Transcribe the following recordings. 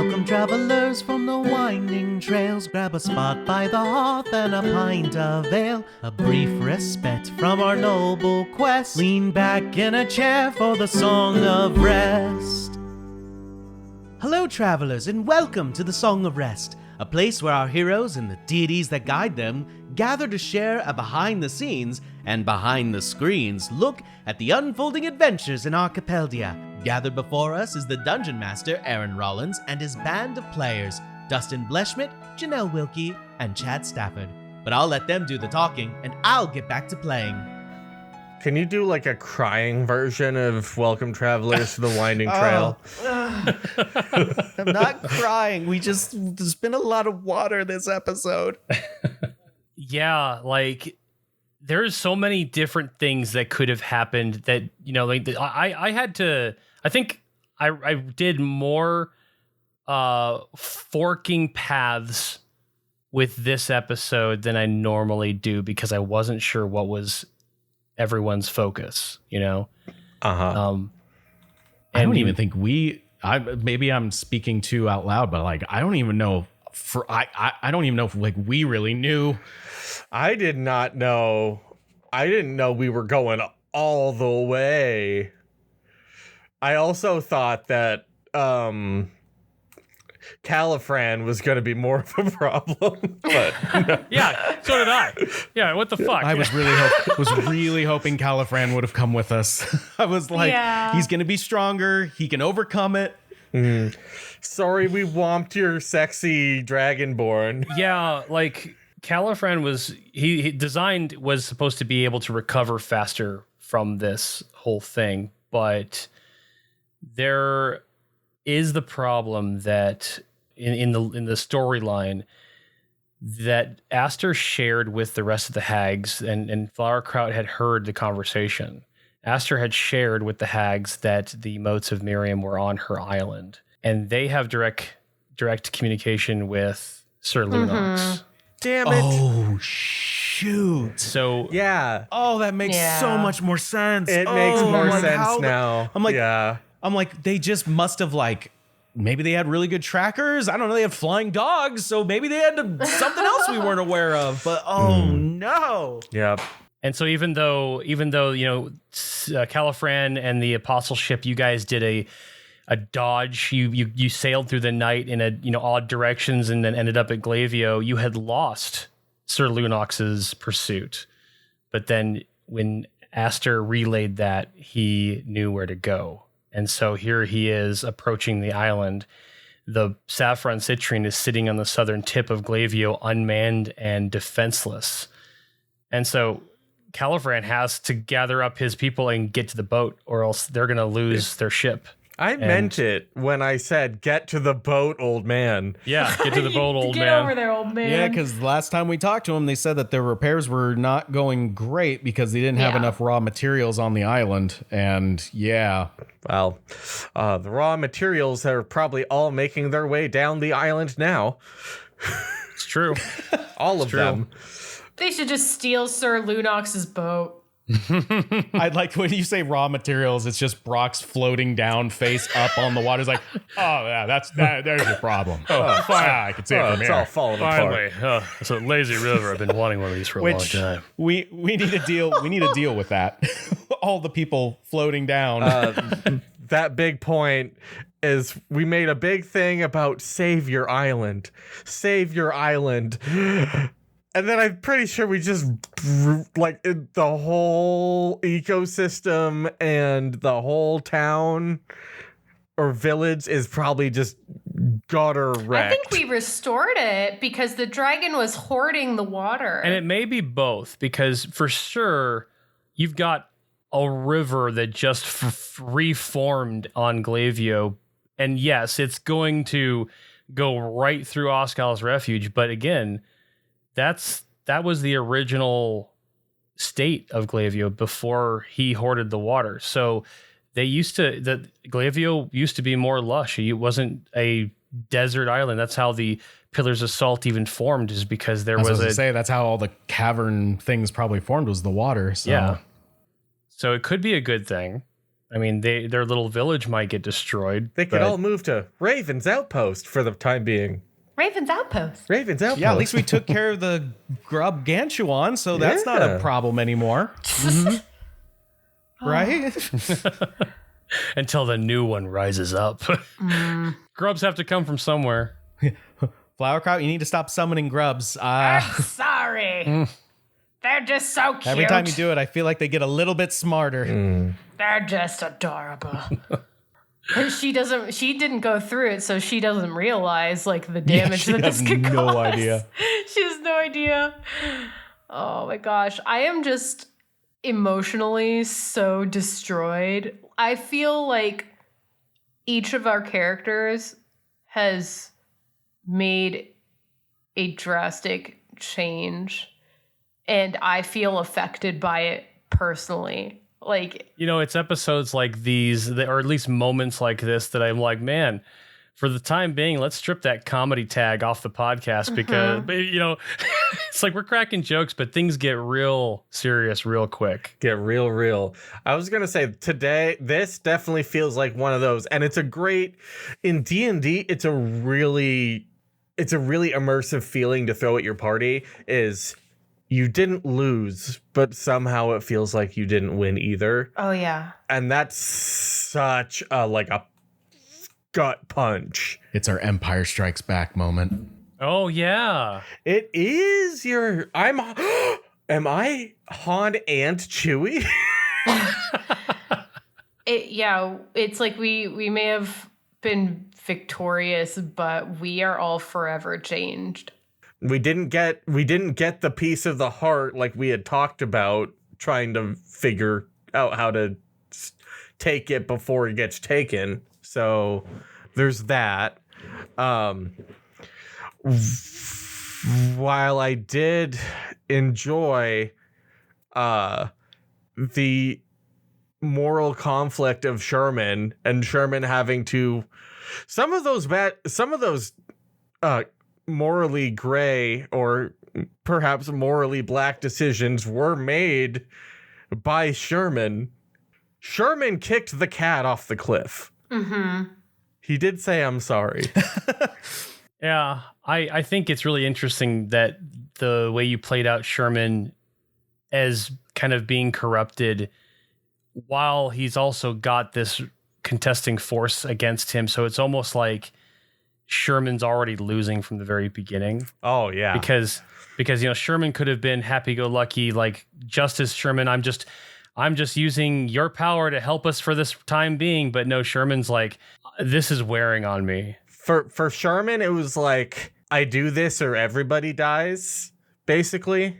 Welcome travelers from the winding trails. Grab a spot by the hearth and a pint of ale. A brief respite from our noble quest. Lean back in a chair for the Song of Rest. Hello travelers, and welcome to the Song of Rest, a place where our heroes and the deities that guide them gather to share a behind-the-scenes and behind-the-screens look at the unfolding adventures in Archipeldia. Gathered before us is the Dungeon Master, Aaron Rollins, and his band of players, Dustin Blechschmidt, Janelle Wilke, and Chad Stafford. But I'll let them do the talking, and I'll get back to playing. Can you do like a crying version of Welcome Travelers to the Winding Trail? I'm not crying. There's been a lot of water this episode. Yeah, like there's so many different things that could have happened that, you know, like I think I did more forking paths with this episode than I normally do because I wasn't sure what was everyone's focus, you know? I don't even think maybe I'm speaking too out loud, but like, I don't even know I don't even know if like we really knew. I did not know. I didn't know we were going all the way. I also thought that Califran was going to be more of a problem, but no. Yeah, so did I. Yeah, what the fuck? I was really hoping Califran would have come with us. I was like, He's going to be stronger. He can overcome it. Sorry, we whomped your sexy dragonborn. Yeah, like Califran was was supposed to be able to recover faster from this whole thing, but there is the problem that in the storyline that Aster shared with the rest of the hags, and Flowerkraut had heard the conversation. Aster had shared with the hags that the motes of Miriam were on her island, and they have direct communication with Sir Lunox. Damn it. Oh, shoot. So yeah. Oh, that makes so much more sense. It makes more sense now. I'm like, they just must have like, maybe they had really good trackers. I don't know. They had flying dogs. So maybe they had something else we weren't aware of. But no. Yep. And so even though you know, Califran and the apostle ship, you guys did a dodge. You sailed through the night in odd directions and then ended up at Glavio. You had lost Sir Lunox's pursuit, but then when Aster relayed that, he knew where to go. And so here he is approaching the island. The Saffron Citrine is sitting on the southern tip of Glavio, unmanned and defenseless. And so Califran has to gather up his people and get to the boat, or else they're going to lose their ship. I meant it when I said, get to the boat, old man. Yeah, get to the boat, old man. Get over there, old man. Yeah, because last time we talked to them, they said that their repairs were not going great because they didn't have enough raw materials on the island. And well, the raw materials are probably all making their way down the island now. It's true. All of them. They should just steal Sir Lunox's boat. I'd like when you say raw materials, it's just Brock's floating down face up on the water. It's like, oh yeah, there's your problem. Oh, fine. I can see it from it's here. all falling Finally, apart. it's a lazy river. I've been wanting one of these for a long time. We need to deal. We need to deal with that. All the people floating down. That big point is we made a big thing about save your island. Save your island. And then I'm pretty sure we just, like, the whole ecosystem and the whole town or village is probably just gutter wrecked. I think we restored it because the dragon was hoarding the water. And it may be both, because for sure, you've got a river that just reformed on Glavio. And yes, it's going to go right through Oskal's Refuge. But again, that was the original state of Glavio before he hoarded the water. So Glavio used to be more lush. It wasn't a desert island. That's how the Pillars of Salt even formed, is because there was that's how all the cavern things probably formed, was the water. So. Yeah. So it could be a good thing. I mean, their little village might get destroyed. They could all move to Raven's Outpost for the time being. Raven's Outpost. Raven's Outpost. Yeah, at least we took care of the grub Ganchuan, so that's not a problem anymore. Right? Until the new one rises up. Grubs have to come from somewhere. Flowerkraut, you need to stop summoning grubs. I'm sorry. They're just so cute. Every time you do it, I feel like they get a little bit smarter. They're just adorable. She didn't go through it, so she doesn't realize like the damage that this could cause. No idea. She has no idea. Oh my gosh. I am just emotionally so destroyed. I feel like each of our characters has made a drastic change, and I feel affected by it personally. Like, you know, it's episodes like these, or at least moments like this, that I'm like, man, for the time being, let's strip that comedy tag off the podcast, because, you know, it's like we're cracking jokes, but things get real serious real quick. Get real. I was going to say today, this definitely feels like one of those. And it's a great, in D&D, it's a really immersive feeling to throw at your party is you didn't lose, but somehow it feels like you didn't win either. oh yeah. And that's such a gut punch. It's our Empire Strikes Back moment. Oh, yeah. It is am I Han and Chewie? It's like we may have been victorious, but we are all forever changed. We didn't get the piece of the heart like we had talked about, trying to figure out how to take it before it gets taken. So there's that. While I did enjoy the moral conflict of Sherman and Sherman having to some of those morally gray or perhaps morally black decisions were made by Sherman. Sherman kicked the cat off the cliff. He did say, "I'm sorry." Yeah, I think it's really interesting that the way you played out Sherman as kind of being corrupted while he's also got this contesting force against him. So it's almost like Sherman's already losing from the very beginning. Oh, yeah. Because you know, Sherman could have been happy-go-lucky, like, Justice Sherman, I'm just using your power to help us for this time being. But no, Sherman's like, this is wearing on me. For Sherman, it was like, I do this or everybody dies, basically.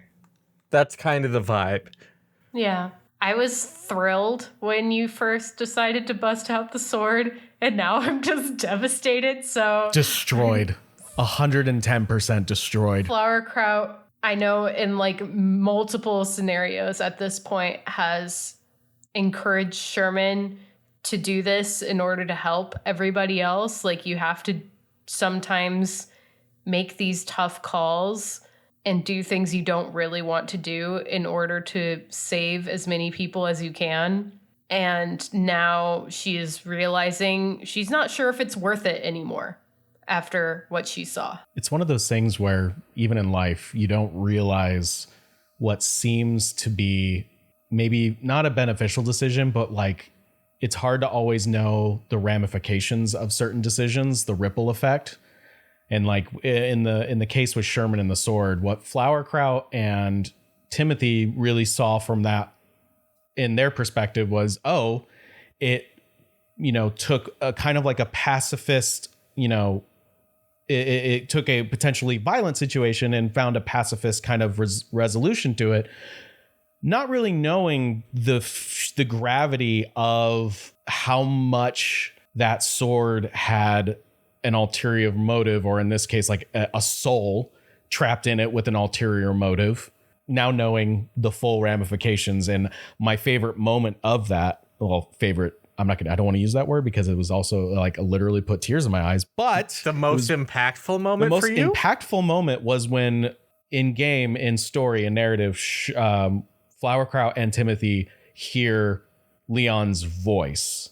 That's kind of the vibe. Yeah. I was thrilled when you first decided to bust out the sword, and now I'm just devastated. So Destroyed. 110% destroyed. Flowerkraut, I know in like multiple scenarios at this point, has encouraged Sherman to do this in order to help everybody else. Like, you have to sometimes make these tough calls and do things you don't really want to do in order to save as many people as you can. And now she is realizing she's not sure if it's worth it anymore after what she saw. It's one of those things where even in life, you don't realize what seems to be maybe not a beneficial decision, but like, it's hard to always know the ramifications of certain decisions, the ripple effect. And like in the case with Sherman and the sword, what Flowerkraut and Timothy really saw from that in their perspective was, it, took a kind of like a pacifist, it took a potentially violent situation and found a pacifist kind of resolution to it, not really knowing the gravity of how much that sword had an ulterior motive, or in this case, like a soul trapped in it with an ulterior motive. Now knowing the full ramifications, and my favorite moment of that, I don't want to use that word because it was also like literally put tears in my eyes, but the most impactful moment for you? The most impactful moment was when in game, in story and narrative, Flowerkraut and Timothy hear Leon's voice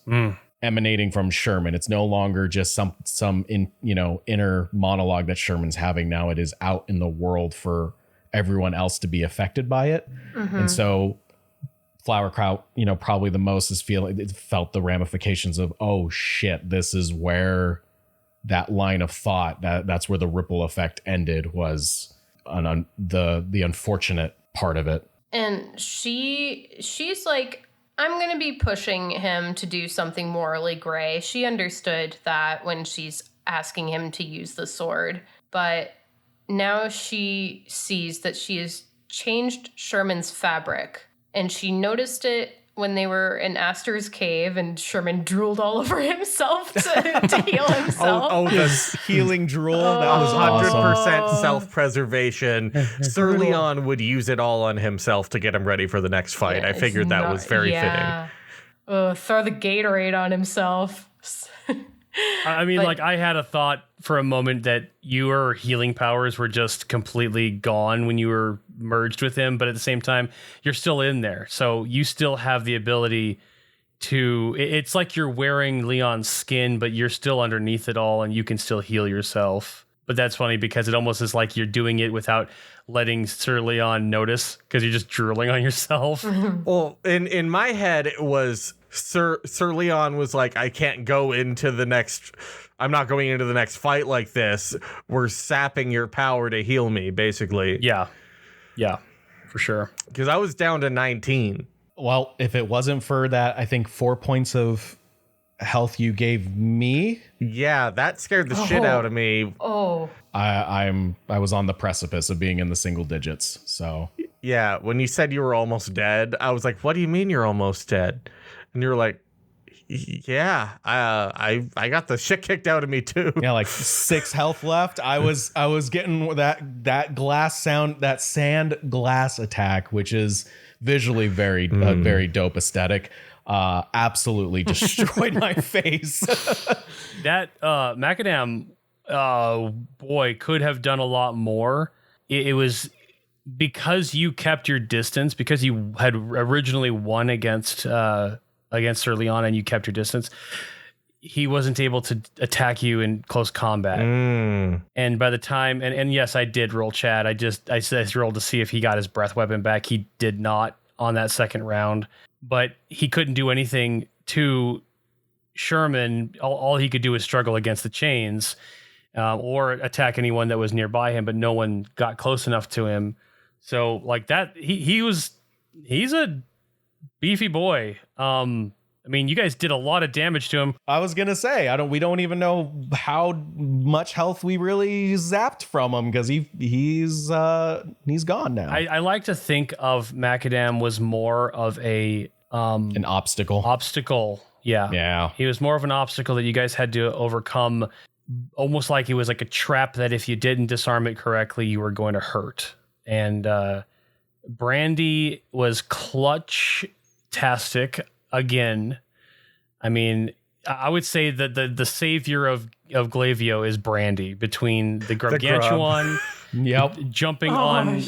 emanating from Sherman. It's no longer just some inner monologue that Sherman's having. Now it is out in the world for everyone else to be affected by it. And so Flowerkraut, probably the most felt the ramifications of, oh shit, this is where that line of thought, that's where the ripple effect ended, was the unfortunate part of it. And she's like, I'm going to be pushing him to do something morally gray. She understood that when she's asking him to use the sword, but now she sees that she has changed Sherman's fabric, and she noticed it when they were in Astor's cave and Sherman drooled all over himself to heal himself. Oh, the Healing drool. That was 100% self-preservation. Sir Leon would use it all on himself to get him ready for the next fight. Yeah, I figured that was very fitting. Throw the Gatorade on himself. I mean, I had a thought for a moment that your healing powers were just completely gone when you were merged with him, but at the same time, you're still in there. So you still have the ability to, it's like you're wearing Leon's skin, but you're still underneath it all and you can still heal yourself. But that's funny because it almost is like you're doing it without letting Sir Leon notice because you're just drooling on yourself. Well, in my head, it was Sir Leon was like, I can't go into the next, I'm not going into the next fight like this. We're sapping your power to heal me, basically. Yeah, for sure. Because I was down to 19. Well, if it wasn't for that, I think 4 points of health you gave me. Yeah, that scared the shit out of me. Oh. I was on the precipice of being in the single digits. So yeah, when you said you were almost dead, I was like, what do you mean you're almost dead? And you were like, yeah, I got the shit kicked out of me too. Yeah, like 6 health left. I was getting that glass sound, that sand glass attack, which is visually very very dope aesthetic. Absolutely destroyed my face. That Macadam boy could have done a lot more. It was because you kept your distance, because you had originally won against Sir Leon and you kept your distance. He wasn't able to attack you in close combat. And by the time, and yes, I did roll Chad. I rolled to see if he got his breath weapon back. He did not on that second round, but he couldn't do anything to Sherman. All he could do was struggle against the chains or attack anyone that was nearby him, but no one got close enough to him. So like that, he's a beefy boy. I mean, you guys did a lot of damage to him. I was gonna say, we don't even know how much health we really zapped from him because he's gone now. I like to think of Macadam was more of an obstacle. Yeah. He was more of an obstacle that you guys had to overcome, almost like he was like a trap that if you didn't disarm it correctly, you were going to hurt. And Brandy was clutch-tastic again. I mean, I would say that the savior of Glavio is Brandy, between the gargantuan jumping on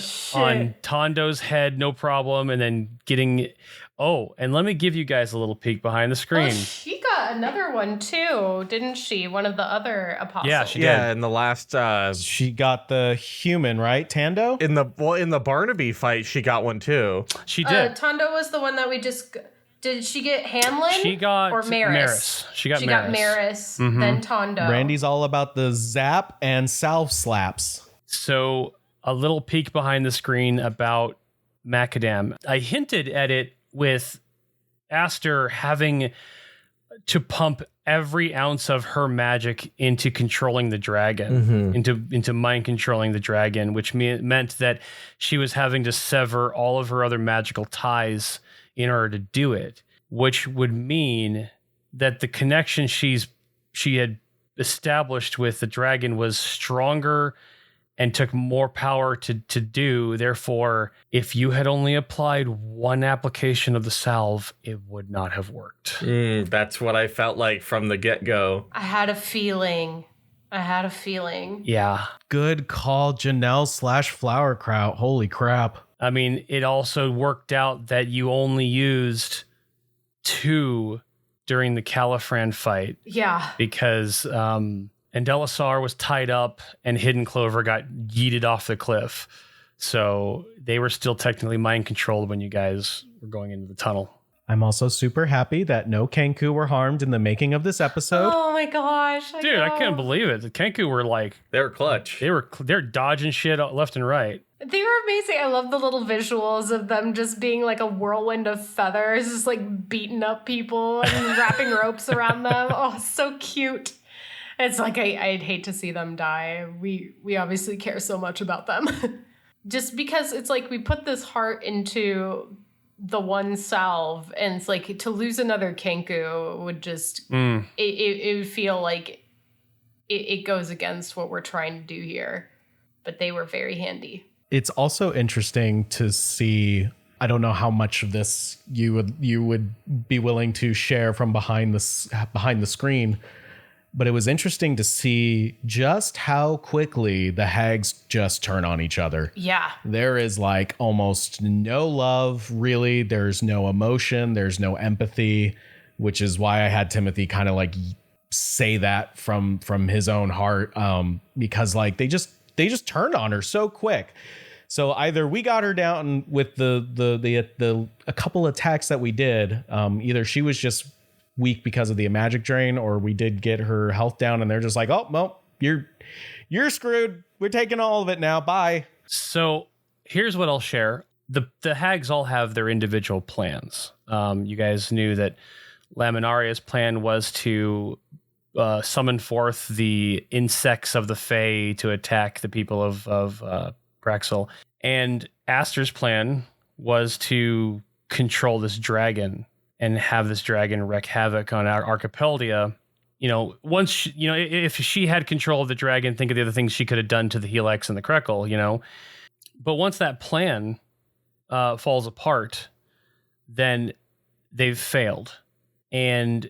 Tondo's head, no problem, and then getting... Oh, and let me give you guys a little peek behind the screen. Oh, she got another one too, didn't she? One of the other apostles. Yeah, she did. Yeah, in the last she got the human, right? Tando? in the Barnaby fight, she got one too. She did. Tondo was the one that we just... Did she get Hamlin? She got or Maris? She got Maris. Then Tondo. Brandy's all about the zap and salve slaps. So a little peek behind the screen about Macadam. I hinted at it with Astor having to pump every ounce of her magic into controlling the dragon, into mind controlling the dragon, which meant that she was having to sever all of her other magical ties in order to do it, which would mean that the connection she had established with the dragon was stronger and took more power to do. Therefore, if you had only applied one application of the salve, it would not have worked. That's what I felt like from the get-go. I had a feeling. Yeah. Good call, Janelle /Flowerkraut. Holy crap. I mean, it also worked out that you only used 2 during the Califran fight. Yeah. Because Andelisar was tied up and Hidden Clover got yeeted off the cliff. So they were still technically mind controlled when you guys were going into the tunnel. I'm also super happy that no Kenku were harmed in the making of this episode. Oh my gosh. Dude, I can't believe it. The Kenku were like... They were clutch. They're dodging shit left and right. They were amazing. I love the little visuals of them just being like a whirlwind of feathers, just like beating up people and wrapping ropes around them. Oh, so cute. It's like, I'd hate to see them die. We obviously care so much about them. Just because it's like we put this heart into the one salve, and it's like to lose another Kenku would just, it would feel like it goes against what we're trying to do here. But they were very handy. It's also interesting to see, I don't know how much of this you would be willing to share from behind the screen, but it was interesting to see just how quickly the hags just turn on each other. Yeah. There is like almost no love, really. There's no emotion. There's no empathy, which is why I had Timothy kind of like say that from his own heart, because like they just turned on her so quick. So either we got her down with the a couple attacks that we did. Either she was just weak because of the magic drain, or we did get her health down, and they're just like, oh well, you're screwed. We're taking all of it now. Bye. So here's what I'll share. The hags all have their individual plans. You guys knew that Laminaria's plan was to summon forth the insects of the Fae to attack the people of Braxel. And Aster's plan was to control this dragon and have this dragon wreak havoc on our Archipelagia. You know, once, if she had control of the dragon, think of the other things she could have done to the Helix and the Krekel, But once that plan falls apart, then they've failed. And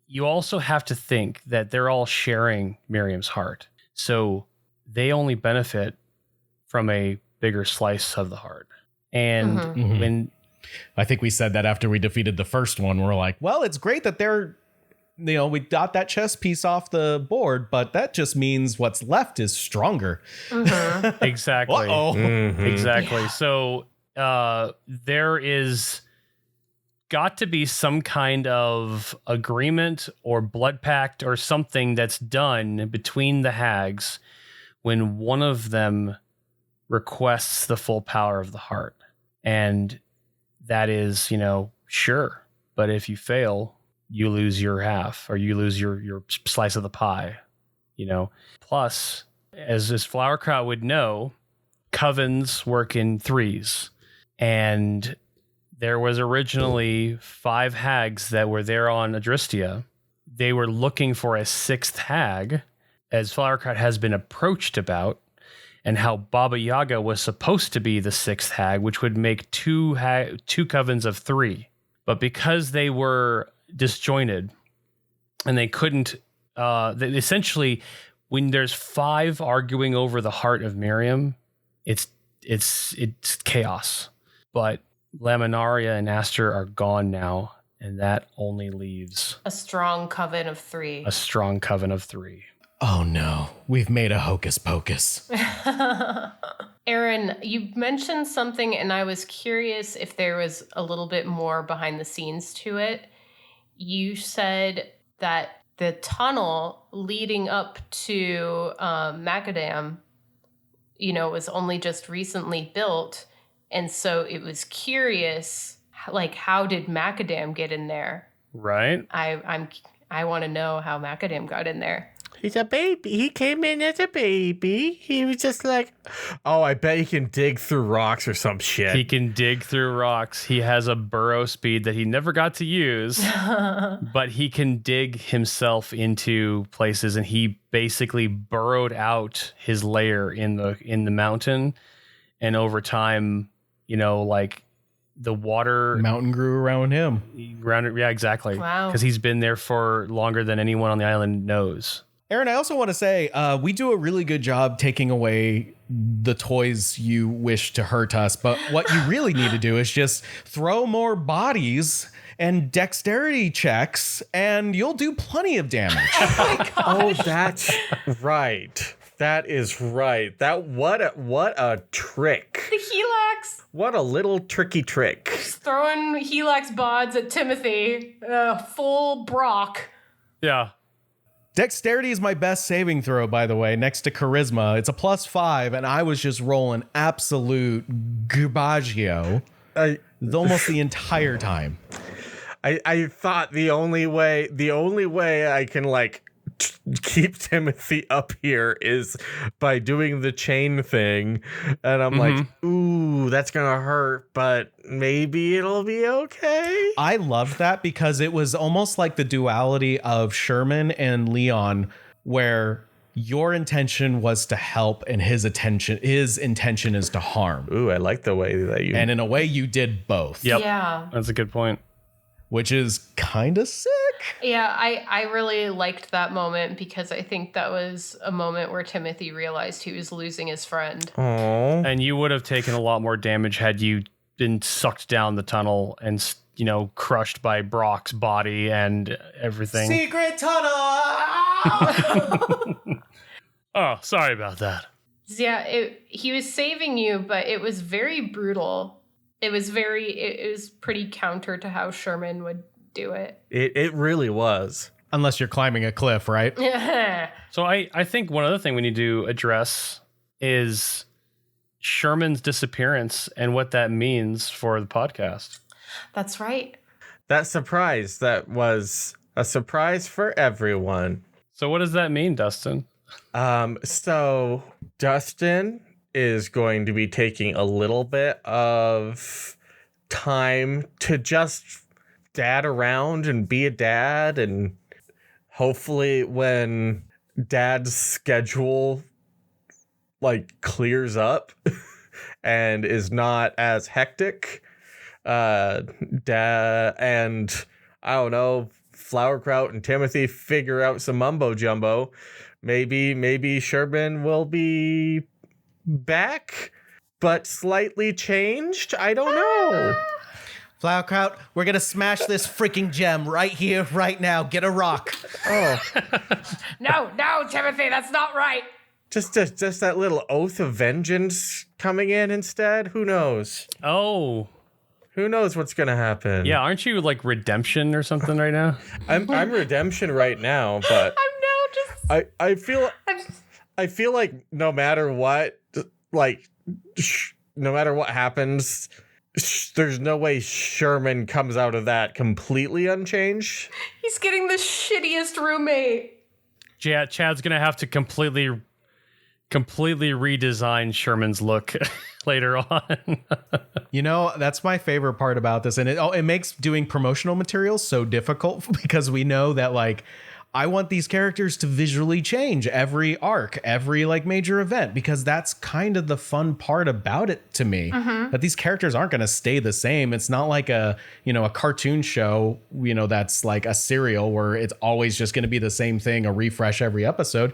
you also have to think that they're all sharing Miriam's heart. So they only benefit from a bigger slice of the heart. And when... I think we said that after we defeated the first one, we're like, well, it's great that we got that chess piece off the board, but that just means what's left is stronger. Exactly. Exactly. Yeah. So there is got to be some kind of agreement or blood pact or something that's done between the hags when one of them requests the full power of the heart. And that is, sure. But if you fail, you lose your half, or you lose your slice of the pie, Plus, as Flowerkraut would know, covens work in threes. And there was originally 5 hags that were there on Adristia. They were looking for a 6th hag, as Flowerkraut has been approached about, and how Baba Yaga was supposed to be the 6th hag, which would make 2 covens of 3. But because they were disjointed and they couldn't, essentially, when there's 5 arguing over the heart of Miriam, it's chaos. But Laminaria and Aster are gone now, and that only leaves a strong coven of 3. A strong coven of 3. Oh no, we've made a hocus pocus. Aaron, you mentioned something, and I was curious if there was a little bit more behind the scenes to it. You said that the tunnel leading up to Macadam, was only just recently built. And so it was curious, like, how did Macadam get in there? Right. I want to know how Macadam got in there. He's a baby. He came in as a baby. He was just like, oh, I bet he can dig through rocks or some shit. He can dig through rocks. He has a burrow speed that he never got to use, but he can dig himself into places, and he basically burrowed out his lair in the mountain, and over time, like the water mountain grew around him. Yeah, exactly. Wow. Because he's been there for longer than anyone on the island knows. Aaron, I also want to say we do a really good job taking away the toys you wish to hurt us. But what you really need to do is just throw more bodies and dexterity checks, and you'll do plenty of damage. Oh, that's right. That is right. What a trick. The Helix What a little tricky trick. throwing Helix bods at Timothy, full Brock. Yeah. Dexterity is my best saving throw, by the way, next to charisma. It's a +5, and I was just rolling absolute garbaggio almost the entire time. I thought the only way I can like keep Timothy up here is by doing the chain thing, and I'm like, ooh, that's gonna hurt, but maybe it'll be okay. I loved that because it was almost like the duality of Sherman and Leon, where your intention was to help and his intention is to harm. Ooh, I like the way that you. And in a way, you did both. Yep. Yeah. That's a good point. Which is kind of sick. Yeah, I really liked that moment because I think that was a moment where Timothy realized he was losing his friend. Aww. And you would have taken a lot more damage had you been sucked down the tunnel and, crushed by Brock's body and everything. Secret tunnel! Oh, sorry about that. Yeah, he was saving you, but it was very brutal. It was pretty counter to how Sherman would do it. It really was. Unless you're climbing a cliff, right? So I think one other thing we need to address is Sherman's disappearance and what that means for the podcast. That's right. That surprise, that was a surprise for everyone. So what does that mean, Dustin? So Dustin is going to be taking a little bit of time to just dad around and be a dad, and hopefully when dad's schedule like clears up and is not as hectic, dad and I don't know, Flowerkraut and Timothy figure out some mumbo jumbo. Maybe Sherman will be back, but slightly changed. I don't know. Flowerkraut, we're gonna smash this freaking gem right here, right now. Get a rock. Oh, No, Timothy, that's not right. just that little oath of vengeance coming in instead. Who knows? Oh, Who knows what's gonna happen? yeah. Aren't you like redemption or something right now? I'm redemption right now, but I feel like no matter what, like no matter what happens, there's no way Sherman comes out of that completely unchanged. He's getting the shittiest roommate. Yeah, Chad's gonna have to completely redesign Sherman's look later on. That's my favorite part about this, and it makes doing promotional materials so difficult because we know that like I want these characters to visually change every arc, every like major event, because that's kind of the fun part about it to me. That these characters aren't going to stay the same. It's not like a cartoon show, that's like a serial where it's always just going to be the same thing, a refresh every episode.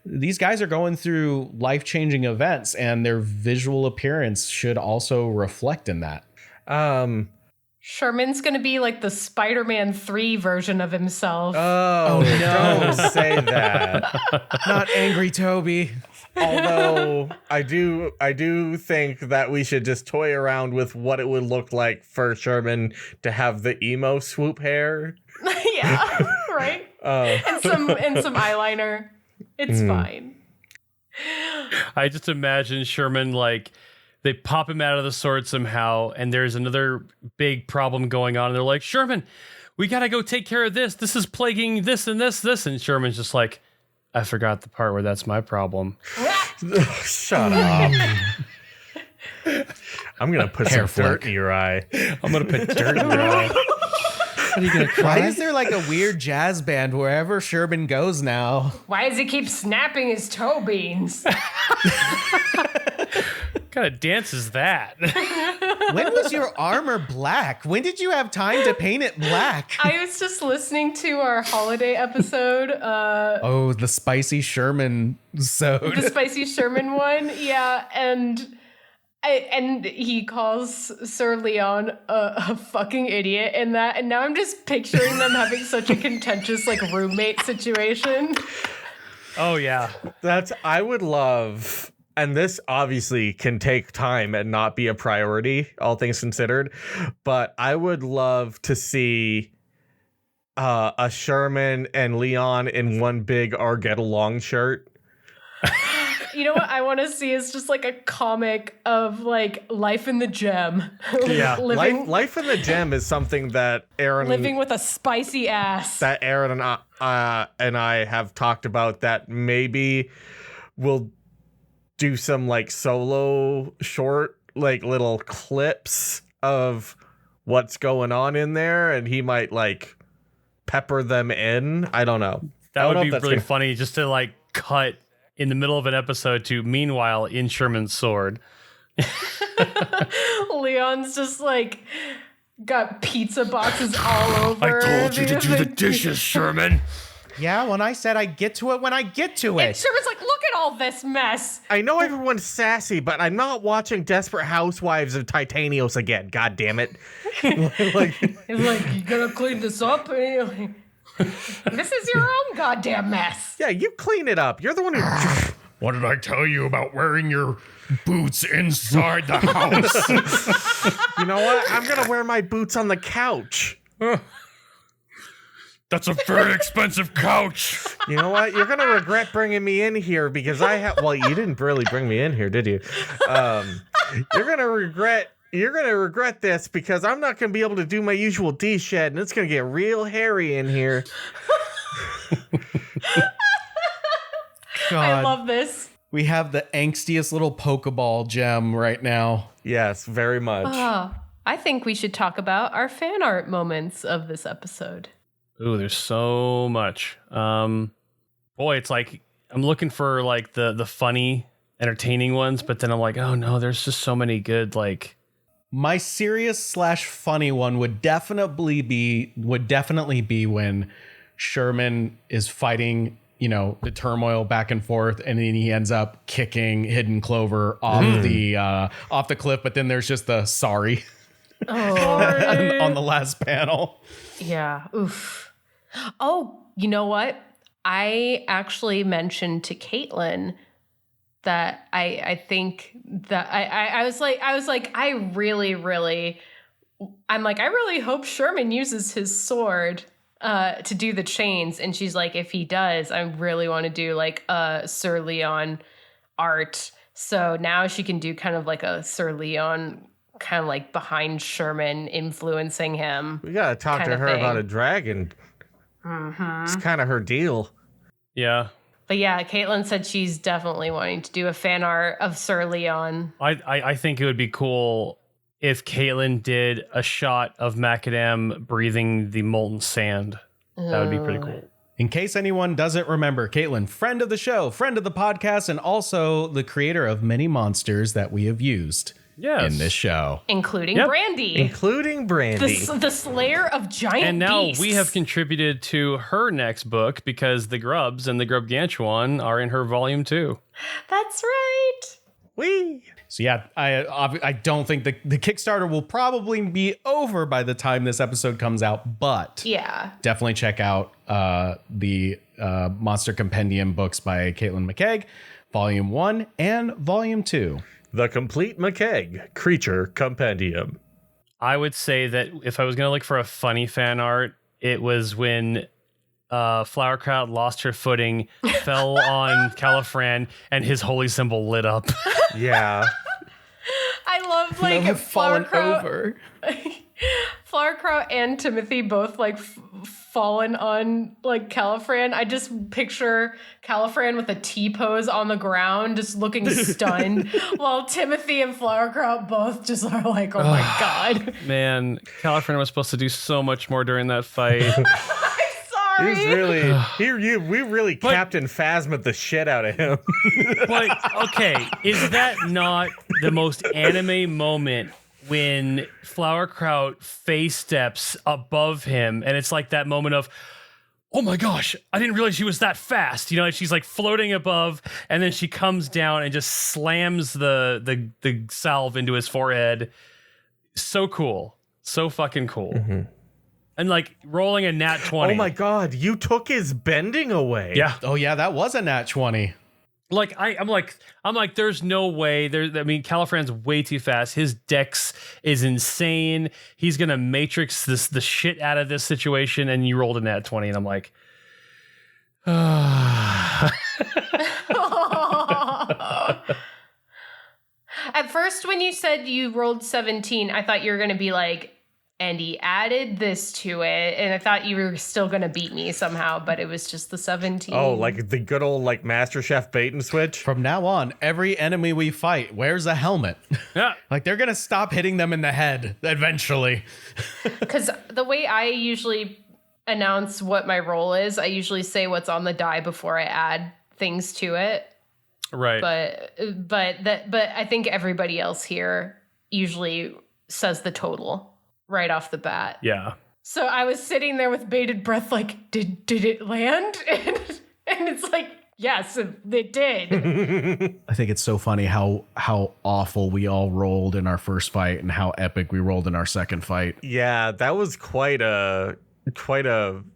These guys are going through life-changing events, and their visual appearance should also reflect in that. Sherman's gonna be like the Spider-Man 3 version of himself. Oh, don't say that. Not angry Toby. Although I do think that we should just toy around with what it would look like for Sherman to have the emo swoop hair. Yeah, right. And some eyeliner. It's fine. I just imagine Sherman like they pop him out of the sword somehow, and there's another big problem going on, and they're like, Sherman, we gotta go take care of this. This is plaguing this and this, and Sherman's just like, I forgot the part where that's my problem. Shut up. I'm gonna put some dirt in your eye. I'm gonna put dirt in your eye. Are you gonna cry? Why is there like a weird jazz band wherever Sherman goes now? Why does he keep snapping his toe beans? What kind of dance is that? When was your armor black? When did you have time to paint it black? I was just listening to our holiday episode. The spicy Sherman. The spicy Sherman one. Yeah. And And he calls Sir Leon a fucking idiot in that. And now I'm just picturing them having such a contentious like roommate situation. Oh yeah. I would love, and this obviously can take time and not be a priority, all things considered, but I would love to see a Sherman and Leon in one big "Our Get Along" shirt. You know what I want to see is just like a comic of like life in the gem. Yeah. Life in the Gem is something that living with a spicy ass. that Aaron and I have talked about, that maybe we'll do some like solo short, like little clips of what's going on in there, and he might like pepper them in. I don't know. That would be really funny just to like cut in the middle of an episode to meanwhile in Sherman's sword. Leon's just like got pizza boxes all over. I told you to do the dishes, Sherman. Yeah, when I said I get to it when I get to it. And Sherman's like, look at all this mess. I know everyone's sassy, but I'm not watching Desperate Housewives of Titanios again. God damn it. Like, you gotta clean this up. This is your own goddamn mess. Yeah, you clean it up. You're the one who... What did I tell you about wearing your boots inside the house? You know what? I'm going to wear my boots on the couch. That's a very expensive couch. You know what? You're going to regret bringing me in here because I have... Well, you didn't really bring me in here, did you? You're going to regret this because I'm not going to be able to do my usual D-shed, and it's going to get real hairy in here. God. I love this. We have the angstiest little Pokeball gem right now. Yes, very much. I think we should talk about our fan art moments of this episode. Ooh, there's so much. Boy, it's like I'm looking for like the funny, entertaining ones, but then I'm like, oh no, there's just so many good like. My serious / funny one would definitely be when Sherman is fighting, you know, the turmoil back and forth, and then he ends up kicking Hidden Clover off the cliff. But then there's just the sorry on the last panel. Yeah. Oof. Oh, you know what? I actually mentioned to Caitlin that I think that I was like, I really hope Sherman uses his sword to do the chains. And she's like, if he does, I really want to do like a Sir Leon art. So now she can do kind of like a Sir Leon kind of like behind Sherman influencing him. We got to talk to her about a dragon. Mm-hmm. It's kind of her deal. Yeah. But yeah, Caitlin said she's definitely wanting to do a fan art of Sir Leon. I think it would be cool if Caitlin did a shot of Macadam breathing the molten sand. That would be pretty cool. In case anyone doesn't remember, Caitlin, friend of the show, friend of the podcast, and also the creator of many monsters that we have used in this show. Including Brandy. The slayer of giant And now beasts. we have contributed to her next book because the Grubs and the Grubgantuan are in her volume 2. That's right. Whee! So yeah, I don't think the Kickstarter will probably be over by the time this episode comes out, but yeah, definitely check out the Monster Compendium books by Caitlin McKeag, Volume 1 and Volume 2. The Complete McKeag Creature Compendium. I would say that if I was going to look for a funny fan art, it was when Flowerkraut lost her footing, fell on Califran, and his holy symbol lit up. Yeah. I love like have fallen over. Flowerkraut and Timothy both like fallen on like Califran. I just picture Califran with a T-pose on the ground, just looking stunned, while Timothy and Flowerkraut both just are like, oh my god. Man, Califran was supposed to do so much more during that fight. He was really, we really Captain Phasma the shit out of him. But, okay, is that not the most anime moment when Flowerkraut face steps above him? And it's like that moment of, oh my gosh, I didn't realize she was that fast. You know, she's like floating above, and then she comes down and just slams the salve into his forehead. So cool. So fucking cool. Mm-hmm. And like rolling a nat 20. Oh my God, you took his bending away. Yeah. Oh yeah, that was a nat 20. Like I'm like, there's no way. Califran's way too fast. His dex is insane. He's gonna matrix the shit out of this situation, and you rolled a nat 20, and I'm like, At first, when you said you rolled 17, I thought you were gonna be like, and he added this to it, and I thought you were still gonna beat me somehow, but it was just the 17. Oh, like the good old like MasterChef bait and switch. From now on, every enemy we fight wears a helmet. yeah. Like they're gonna stop hitting them in the head eventually. Because the way I usually announce what my roll is, I usually say what's on the die before I add things to it. Right. But I think everybody else here usually says the total right off the bat. Yeah. So I was sitting there with bated breath, like, did it land? And it's like, yes, it did. I think it's so funny how awful we all rolled in our first fight and how epic we rolled in our second fight. Yeah, that was quite a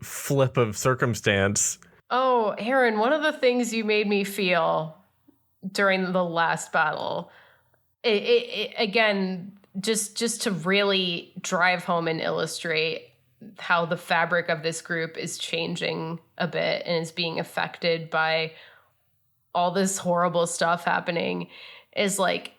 flip of circumstance. Oh, Aaron, one of the things you made me feel during the last battle, it again, just to really drive home and illustrate how the fabric of this group is changing a bit and is being affected by all this horrible stuff happening, is like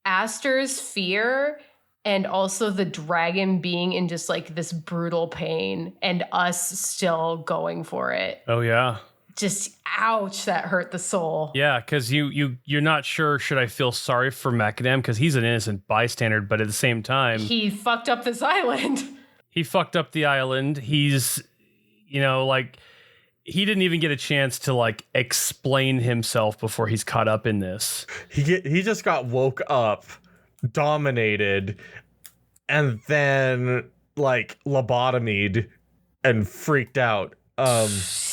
Aster's fear and also the dragon being in just like this brutal pain and us still going for it. Oh yeah. Just ouch, that hurt the soul. Yeah, because you're not sure, should I feel sorry for Macadam because he's an innocent bystander, but at the same time he fucked up this island. He fucked up the island. He's, like, he didn't even get a chance to like explain himself before he's caught up in this. He just got woke up, dominated, and then like lobotomied and freaked out.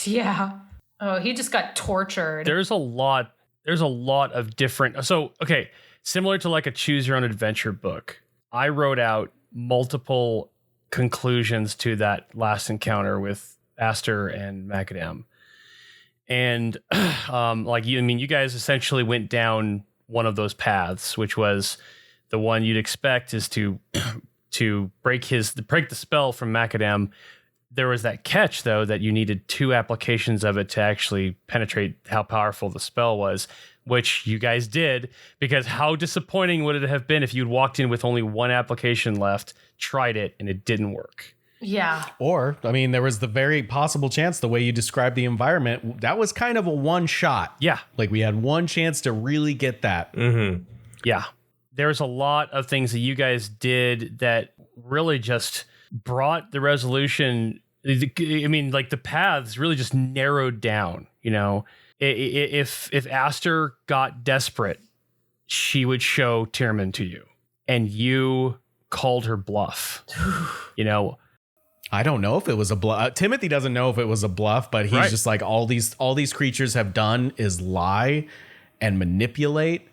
Yeah. Oh, he just got tortured. There's a lot of different. So, okay, similar to like a choose your own adventure book, I wrote out multiple conclusions to that last encounter with Aster and Macadam. And you guys essentially went down one of those paths, which was the one you'd expect is to break the spell from Macadam. There was that catch, though, that you needed 2 applications of it to actually penetrate how powerful the spell was, which you guys did, because how disappointing would it have been if you'd walked in with only 1 application left, tried it, and it didn't work? Yeah. Or, there was the very possible chance, the way you described the environment, that was kind of a one shot. Yeah. Like we had one chance to really get that. Mm-hmm. Yeah. There's a lot of things that you guys did that really just brought the resolution. The paths really just narrowed down, If Aster got desperate, she would show Tierman to you, and you called her bluff. I don't know if it was a bluff. Timothy doesn't know if it was a bluff, but he's just like, all these creatures have done is lie and manipulate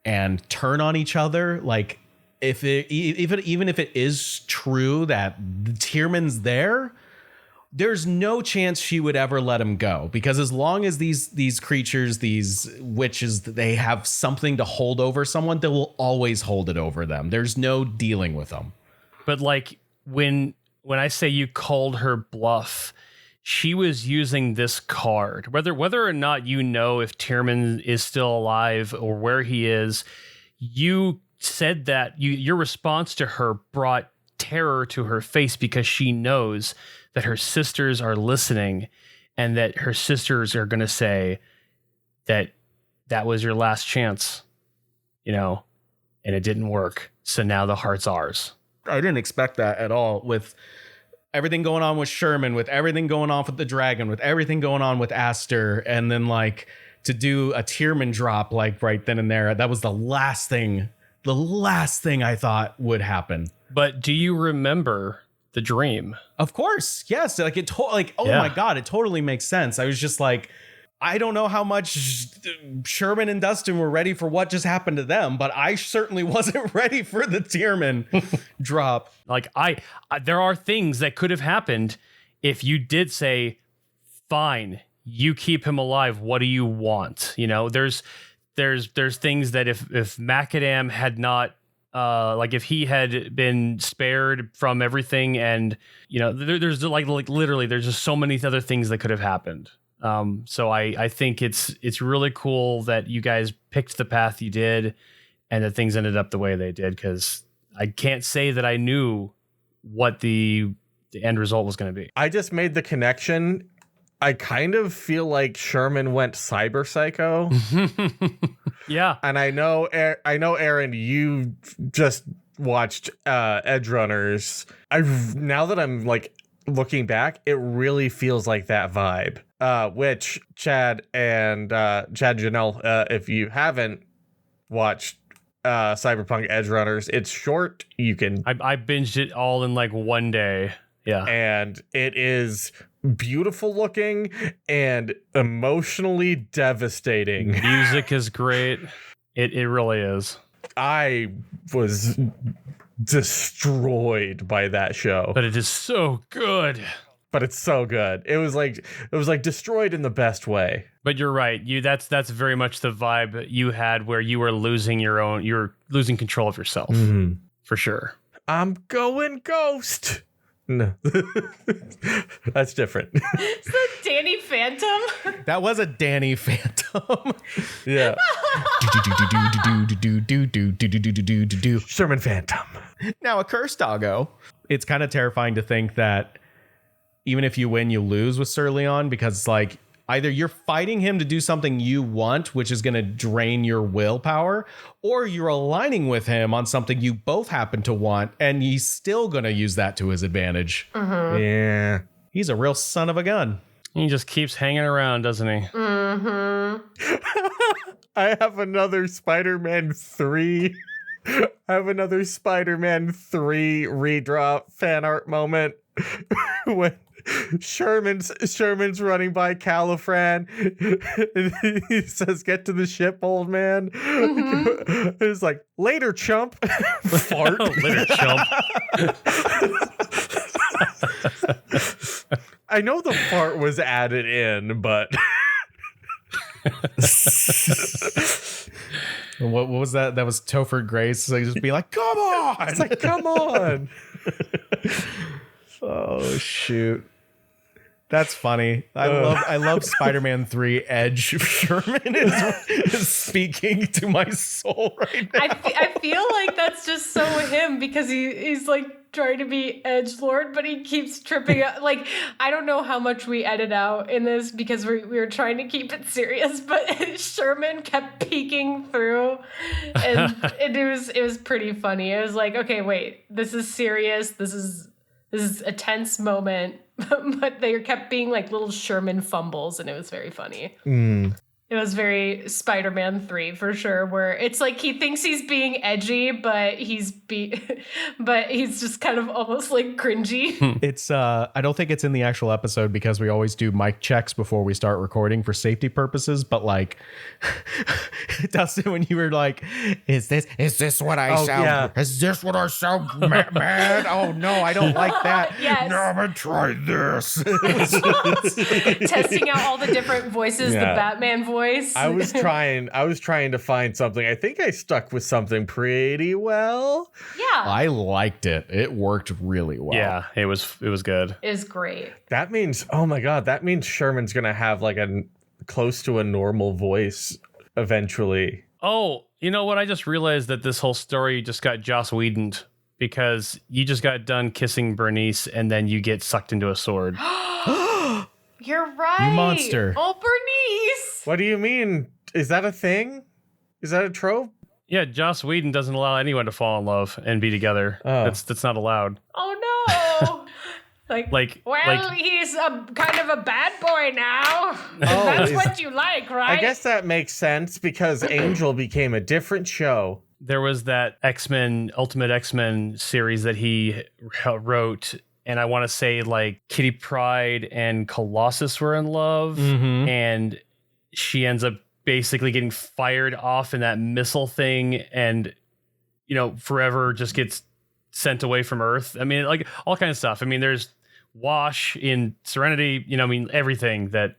and turn on each other. Like even if it is true that Tierman's there's no chance she would ever let him go, because as long as these creatures, these witches, they have something to hold over someone, they will always hold it over them. There's no dealing with them. But like when I say you called her bluff, she was using this card. Whether or not if Tierman is still alive or where he is, you said that your response to her brought terror to her face, because she knows that her sisters are listening, and that her sisters are going to say that was your last chance, and it didn't work. So now the heart's ours. I didn't expect that at all, with everything going on with Sherman, with everything going on with the dragon, with everything going on with Aster, and then like to do a Tierman drop like right then and there. That was the last thing I thought would happen. But do you remember the dream. Of course. Yes. Like oh Yeah. my God, it totally makes sense. I was just like, I don't know how much Sherman and Dustin were ready for what just happened to them, but I certainly wasn't ready for the Tierman drop. Like I there are things that could have happened if you did say, fine, you keep him alive. What do you want? You know, there's things that if Macadam had not, like if he had been spared from everything, and you know, there's like literally, there's just so many other things that could have happened. So I think it's really cool that you guys picked the path you did, and that things ended up the way they did. Because I can't say that I knew what the end result was going to be. I just made the connection. I kind of feel like Sherman went cyber psycho. Yeah. And I know, Aaron, you just watched Edge Runners. Now that I'm like looking back, it really feels like that vibe. Which Chad Janelle, if you haven't watched Cyberpunk Edge Runners, it's short. You can. I binged it all in like one day. Yeah. And it is beautiful looking and emotionally devastating. Music is great. It really is. I was destroyed by that show. But it is so good. But it's so good. It was like destroyed in the best way. But you're right. That's very much the vibe you had, where you were losing losing control of yourself. Mm-hmm. For sure. I'm going ghost. No. That's different. Is that Danny Phantom? That was a Danny Phantom. Yeah. Sherman Phantom. Now, a curse doggo. It's kind of terrifying to think that even if you win, you lose with Sir Leon, because it's like either you're fighting him to do something you want, which is going to drain your willpower, or you're aligning with him on something you both happen to want, and he's still going to use that to his advantage. Mm-hmm. Yeah. He's a real son of a gun. He just keeps hanging around, doesn't he? Mm-hmm. I have another Spider-Man 3. I have another Spider-Man 3 redrop fan art moment when Sherman's running by Califran. He says, "Get to the ship, old man." Mm-hmm. It's like, "Later, chump." Fart. Later, chump. I know the fart was added in, but What was that? That was Topher Grace. So just be like, "Come on!" it's like, come on. Oh shoot. That's funny. I love Spider-Man 3 Edge. Sherman is speaking to my soul right now. I feel like that's just so him, because he's like trying to be edgelord, but he keeps tripping up. Like, I don't know how much we edit out in this because we were trying to keep it serious, but Sherman kept peeking through, and it was pretty funny. It was like, okay, wait, this is serious. This is a tense moment. But they kept being like little Sherman fumbles, and it was very funny. It was very Spider-Man 3 for sure, where it's like he thinks he's being edgy, but he's just kind of almost like cringy. It's I don't think it's in the actual episode because we always do mic checks before we start recording for safety purposes, but like Dustin, when you were like, is this what I sound? Yeah. Is this what I sound mad? Oh no, I don't like that. Yes. No, I'm gonna try this. Testing out all the different voices, Yeah. the Batman voice. I was trying to find something. I think I stuck with something pretty well. Yeah. I liked it. It worked really well. Yeah, it was good. It was great. That means, oh my God, that means Sherman's going to have like a close to a normal voice eventually. Oh, you know what? I just realized that this whole story just got Joss Whedoned, because you just got done kissing Bernice and then you get sucked into a sword. You're right. You monster. Oh, Bernice. What do you mean? Is that a thing? Is that a trope? Yeah, Joss Whedon doesn't allow anyone to fall in love and be together. Oh. That's not allowed. Oh no. Like he's a kind of a bad boy now. Oh, That's is- what you like, right? I guess that makes sense because Angel became a different show. there was that Ultimate X-Men series that he wrote, and I want to say like Kitty Pryde and Colossus were in love, and she ends up basically getting fired off in that missile thing, and forever just gets sent away from Earth. I mean, like all kinds of stuff. I mean, there's Wash in Serenity. Everything that.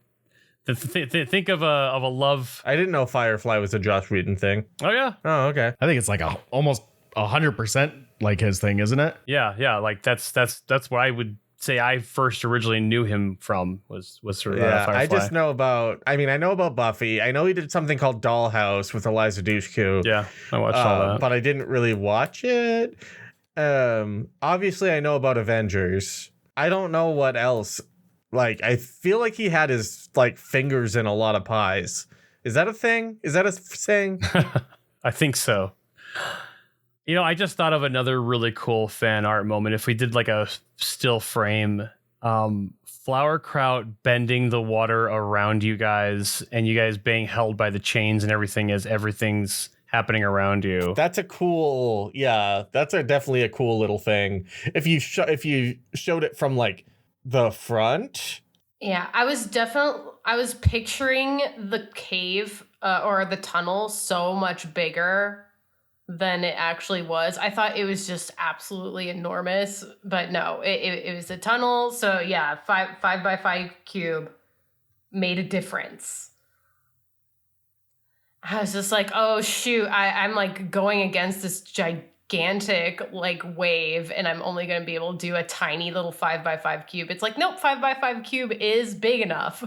Think of a love. I didn't know Firefly was a Joss Whedon thing. Oh yeah. Oh, okay. I think it's like almost 100% like his thing, isn't it? Yeah. Like that's what I would say I first originally knew him from was sort of Firefly. I just know about. I mean, I know about Buffy. I know he did something called Dollhouse with Eliza Dushku. Yeah, I watched all that, but I didn't really watch it. Obviously, I know about Avengers. I don't know what else. Like, I feel like he had his like fingers in a lot of pies. Is that a thing? Is that a saying? I think so. I just thought of another really cool fan art moment. If we did like a still frame, Flowerkraut bending the water around you guys, and you guys being held by the chains and everything as everything's happening around you. That's a cool, definitely a cool little thing. If you showed it from like the front. Yeah, I was picturing the cave or the tunnel so much bigger than it actually was. I thought it was just absolutely enormous, but no, it was a tunnel. So yeah, 5x5 cube made a difference. I was just like, oh shoot, I'm like going against this gigantic like wave, and I'm only going to be able to do a tiny little 5x5 cube. It's like, nope, 5x5 cube is big enough.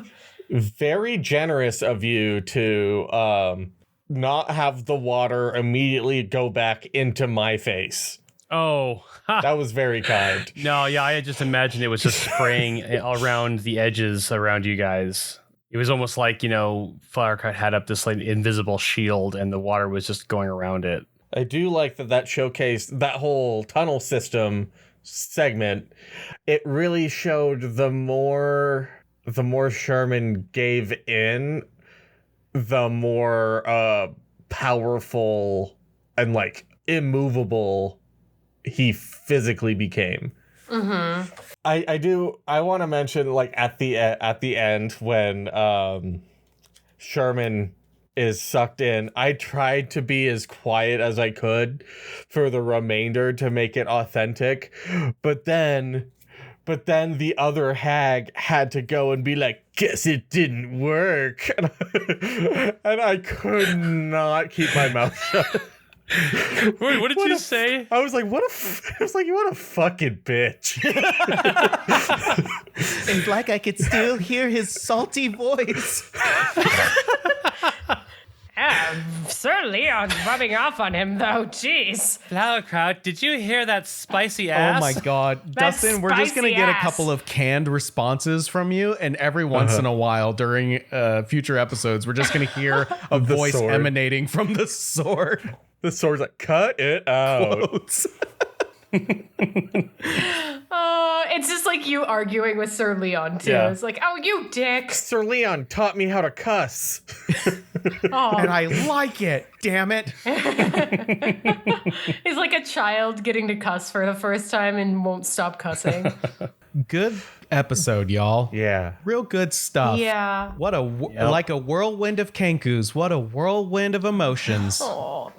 Very generous of you to not have the water immediately go back into my face. Oh, that was very kind. No, yeah, I just imagined it was just spraying around the edges around you guys. It was almost like, Flowerkraut had up this like invisible shield and the water was just going around it. I do like that showcased that whole tunnel system segment. It really showed the more Sherman gave in, the more powerful and like immovable he physically became. Mm-hmm. I want to mention like at the end when Sherman is sucked in, I tried to be as quiet as I could for the remainder to make it authentic, but then the other hag had to go and be like, guess it didn't work, and I could not keep my mouth shut. Wait, what did you say? I was like, what a fucking bitch. It's like I could still hear his salty voice. Sir Leon's rubbing off on him, though. Jeez. Flowerkraut, did you hear that spicy ass? Oh my God. That's Dustin, we're just going to spicy get a ass. couple of canned responses from you. And every once in a while during future episodes, we're just going to hear a The voice sword. emanating from the sword. The sword's like, cut it out. Quotes. Oh, it's just like you arguing with Sir Leon, too. Yeah. It's like, oh, you dick. Sir Leon taught me how to cuss. Oh. And I like it. Damn it. He's like a child getting to cuss for the first time and won't stop cussing. Good episode, y'all. Yeah. Real good stuff. Yeah. What like a whirlwind of Kenkus. What a whirlwind of emotions. Oh,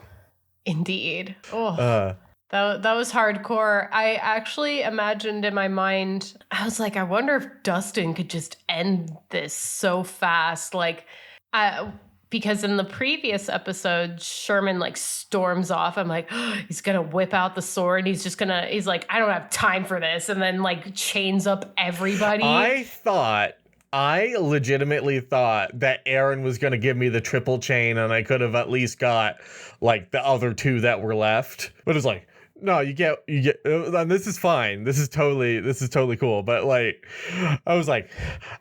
indeed. Oh. That was hardcore. I actually imagined in my mind, I was like, I wonder if Dustin could just end this so fast. Like, because in the previous episode, Sherman like storms off. I'm like, oh, he's going to whip out the sword. He's like, I don't have time for this. And then like chains up everybody. I legitimately thought that Aaron was going to give me the triple chain and I could have at least got like the other two that were left. But it's like, no, you get, and this is fine. This is totally cool. But like, I was like,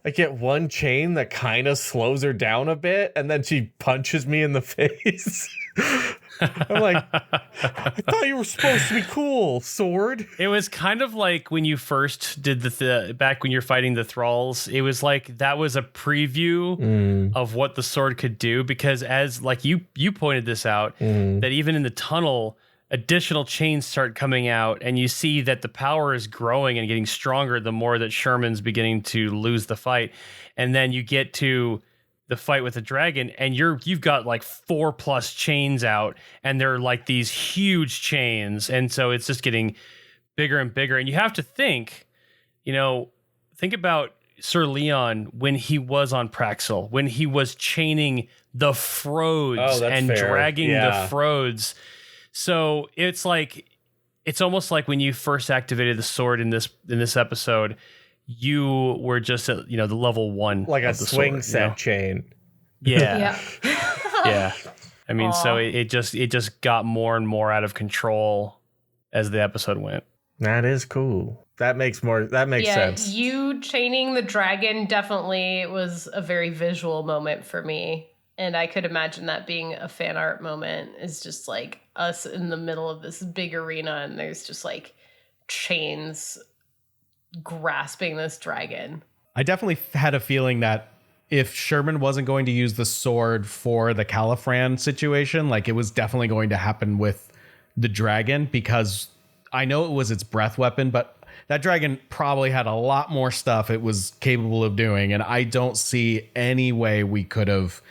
I get one chain that kind of slows her down a bit, and then she punches me in the face. I'm like, I thought you were supposed to be cool, sword. It was kind of like when you first did back when you're fighting the thralls. It was like that was a preview of what the sword could do, because as like you pointed this out, that even in the tunnel, additional chains start coming out, and you see that the power is growing and getting stronger the more that Sherman's beginning to lose the fight. And then you get to the fight with the dragon, and you've got like 4+ chains out, and they're like these huge chains. And so it's just getting bigger and bigger. And you have to think about Sir Leon when he was on Praxil, when he was chaining the Frodes and dragging the Frodes. So it's almost like when you first activated the sword in this episode, you were just at the level 1, like a swing set chain. Yeah. Yeah. I mean, so it just got more and more out of control as the episode went. That is cool. That makes sense. You chaining the dragon definitely was a very visual moment for me. And I could imagine that being a fan art moment, is just like us in the middle of this big arena and there's just like chains grasping this dragon. I definitely had a feeling that if Sherman wasn't going to use the sword for the Califran situation, like it was definitely going to happen with the dragon, because I know it was its breath weapon, but that dragon probably had a lot more stuff it was capable of doing. And I don't see any way we could have,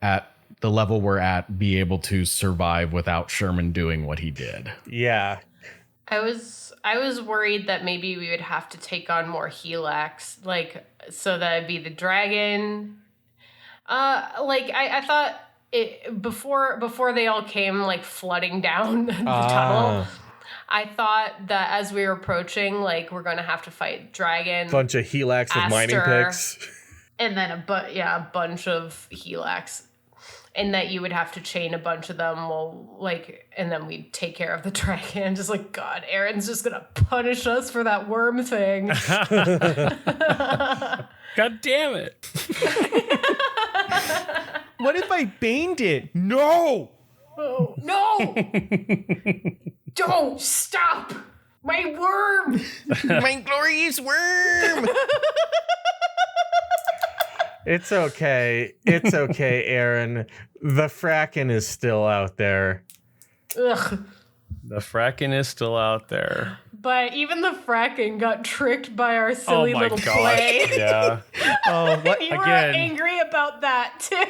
at the level we're at, be able to survive without Sherman doing what he did. Yeah. I was worried that maybe we would have to take on more Helax, like, so that'd be the dragon. I thought it before they all came like flooding down the tunnel. I thought that as we were approaching, like, we're gonna have to fight dragon, bunch of Helax with mining picks, and then a bunch of Helax. And that you would have to chain a bunch of them and then we'd take care of the dragon. Just like, God, Aaron's just going to punish us for that worm thing. God damn it. What if I baned it? No! Oh, no! Don't stop! My worm! My glorious worm! It's okay, Aaron. The Fracken is still out there. Ugh. The Fracken is still out there. But even the Fracken got tricked by our silly little play. Yeah. Oh, what? You were angry about that too.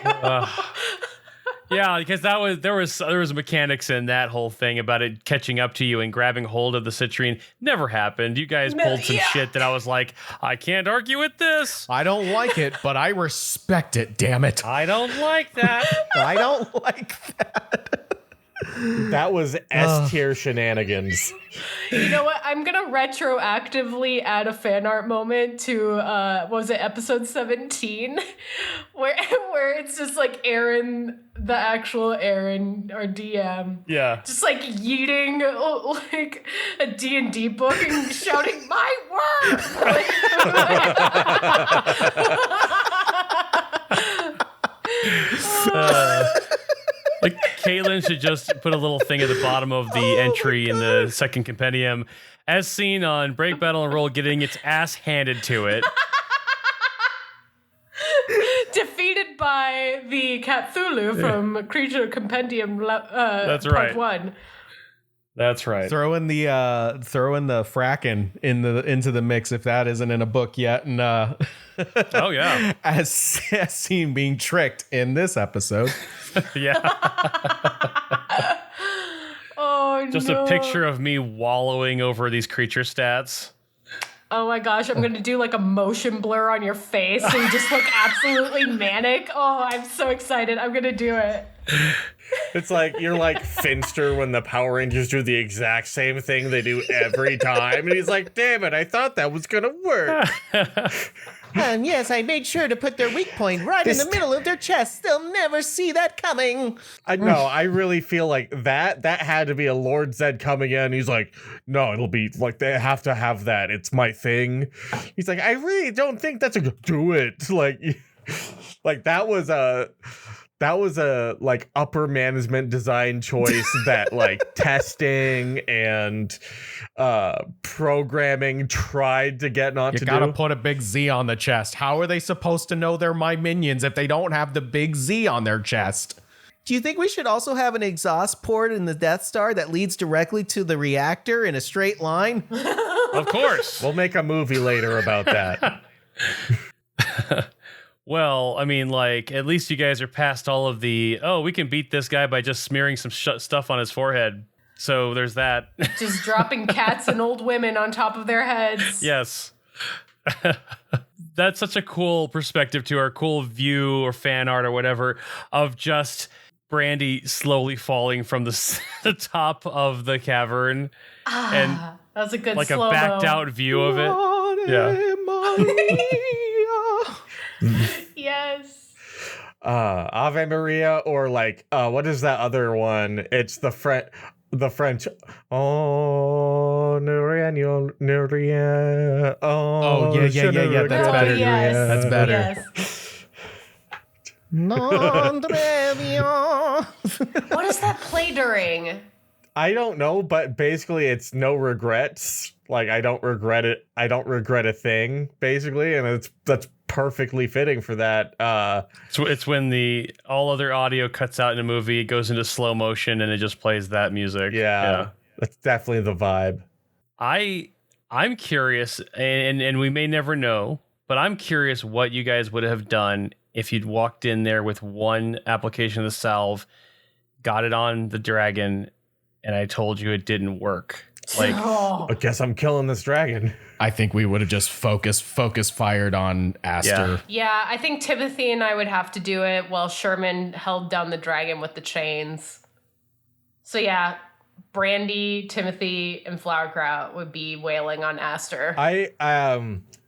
Yeah, because there was mechanics in that whole thing about it catching up to you and grabbing hold of the citrine. Never happened. You guys pulled some shit that I was like, I can't argue with this. I don't like it, but I respect it, damn it. I don't like that. I don't like that. That was S tier shenanigans. You know what? I'm gonna retroactively add a fan art moment to was it episode 17, where it's just like Aaron, the actual Aaron, our DM, just like yeeting like a D&D book and shouting, "My word!" Like, Caitlin should just put a little thing at the bottom of the entry in the second compendium, as seen on Break, Battle, and Roll getting its ass handed to it. Defeated by the Cthulhu from Creature Compendium That's Part right. 1. That's right. Throw in the Fracken into the mix if that isn't in a book yet, and oh yeah, as seen being tricked in this episode. Yeah. Oh, just no. a picture of me wallowing over these creature stats. Oh my gosh, I'm going to do like a motion blur on your face and just look absolutely manic. Oh, I'm so excited. I'm going to do it. It's like you're like Finster when the Power Rangers do the exact same thing they do every time. And he's like, damn it, I thought that was going to work. And yes, I made sure to put their weak point right in the middle of their chest. They'll never see that coming. I know. I really feel like that had to be a Lord Zed coming in. He's like, no, it'll be like, they have to have that. It's my thing. He's like, I really don't think that's a good, do it. Like that was a like upper management design choice that like testing and programming tried to get not You to gotta do. put a big Z on the chest. How are they supposed to know they're my minions if they don't have the big Z on their chest? Do you think we should also have an exhaust port in the Death Star that leads directly to the reactor in a straight line? Of course. We'll make a movie later about that. Well, I mean, like, at least you guys are past all of the, we can beat this guy by just smearing some stuff on his forehead. So there's that. Just dropping cats and old women on top of their heads. Yes. That's such a cool perspective to our cool view or fan art or whatever of just Brandy slowly falling from the top of the cavern. And that was a good like a slow-mo. backed out view of it. Yeah. Yes. Ave Maria, or like what is that other one? It's the French. Oh, Nurien. Oh, yeah. That's better. Yes. That's better. Yes. What does that play during? I don't know, but basically it's no regrets. Like, I don't regret it. I don't regret a thing, basically, and that's perfectly fitting for that. So it's when the all other audio cuts out in a movie, it goes into slow motion, and it just plays that music. Yeah. That's definitely the vibe. I'm curious, and we may never know, but I'm curious what you guys would have done if you'd walked in there with one application of the salve, got it on the dragon, and I told you it didn't work. Like, I guess I'm killing this dragon. I think we would have just focus fired on Aster. Yeah, I think Timothy and I would have to do it while Sherman held down the dragon with the chains. So yeah, Brandy, Timothy, and Flowerkraut would be wailing on Aster.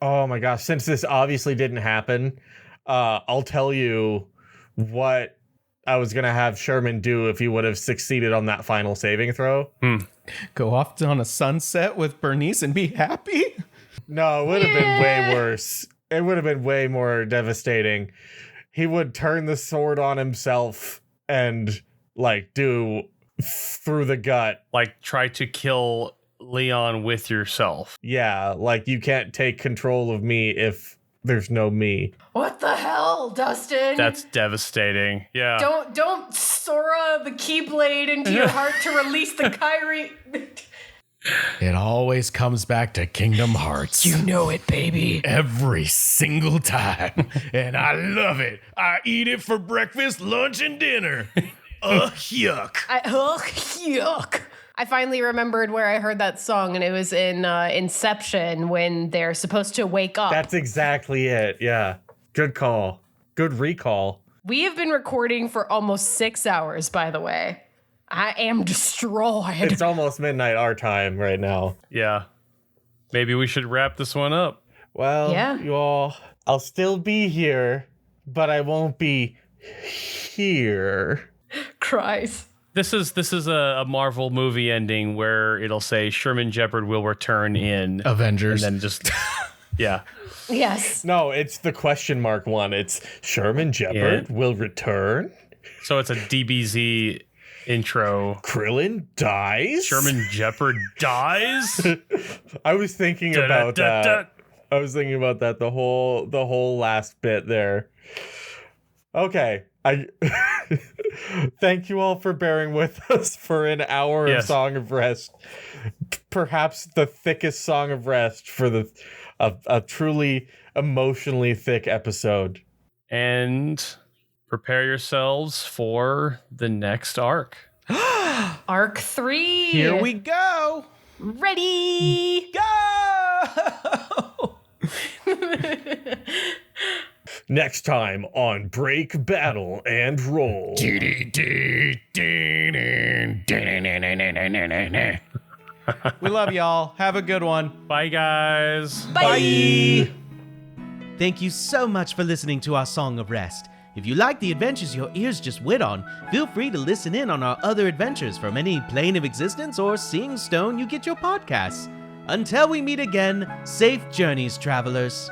Oh my gosh, since this obviously didn't happen, I'll tell you what I was gonna have Sherman do if he would have succeeded on that final saving throw. Go off on a sunset with Bernice and be happy? No, it would have been way worse. It would have been way more devastating. He would turn the sword on himself and like do through the gut. like try to kill Leon with yourself. Yeah, like you can't take control of me if there's no me. What the hell, Dustin? That's devastating. Yeah. Don't Sora the Keyblade into your heart to release the Kyrie. It always comes back to Kingdom Hearts. You know it, baby. Every single time. And I love it. I eat it for breakfast, lunch, and dinner. Yuck. Yuck. I finally remembered where I heard that song, and it was in Inception when they're supposed to wake up. That's exactly it. Yeah. Good call. Good recall. We have been recording for almost 6 hours, by the way. I am destroyed. It's almost midnight our time right now. Yeah. Maybe we should wrap this one up. Well, Yeah. you all, I'll still be here, but I won't be here. Cries. This is a Marvel movie ending where it'll say Sherman Jeopard will return in Avengers. and then just yeah. Yes. No, it's the question mark one. It's Sherman Jeopard will return. So it's a DBZ intro. Krillin dies. Sherman Jeopard dies. I was thinking about that. I was thinking about that the whole last bit there. Okay. Thank you all for bearing with us for an hour of Song of Rest. Perhaps the thickest Song of Rest for a truly emotionally thick episode. And prepare yourselves for the next arc. Arc 3. Here we go. Ready. Go. Next time on Break, Battle, and Roll. We love y'all. Have a good one. Bye, guys. Bye. Thank you so much for listening to our Song of Rest. If you like the adventures your ears just wit on, feel free to listen in on our other adventures from any plane of existence or seeing stone you get your podcasts. Until we meet again, safe journeys, travelers.